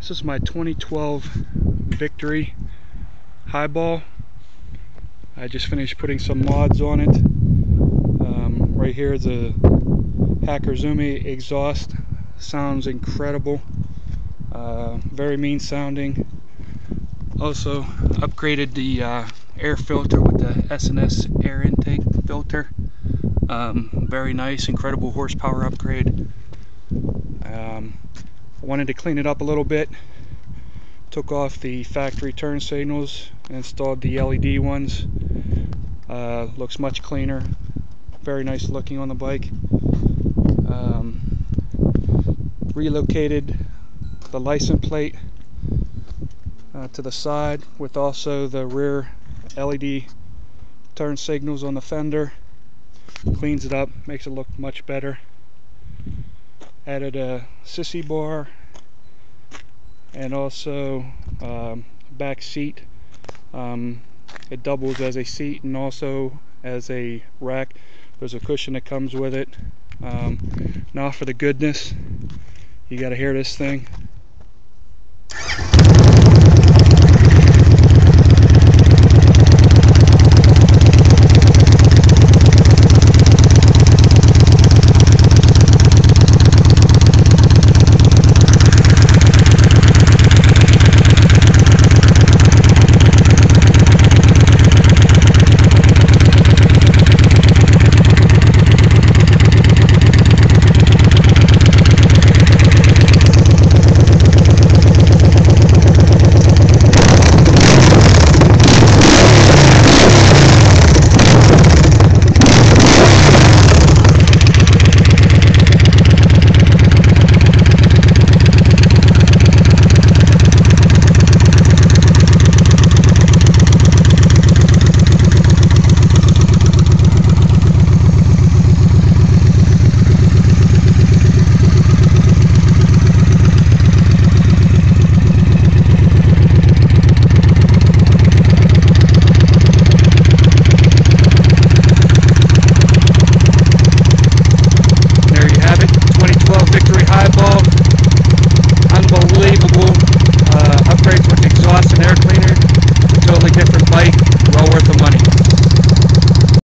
This is my 2012 Victory Highball. I just finished putting some mods on it. Right here is a Hacker Zoomie exhaust. Sounds incredible. Very mean sounding. Also upgraded the air filter with the S&S air intake filter. Very nice, incredible horsepower upgrade. I wanted to clean it up a little bit. Took off the factory turn signals and installed the LED ones. Looks much cleaner. Very nice looking on the bike. Relocated the license plate to the side with also the rear LED turn signals on the fender. Cleans it up, makes it look much better. Added a Sissy bar and also back seat. It doubles as a seat and also as a rack. There's a cushion that comes with it. Now for the goodness, you gotta hear this thing.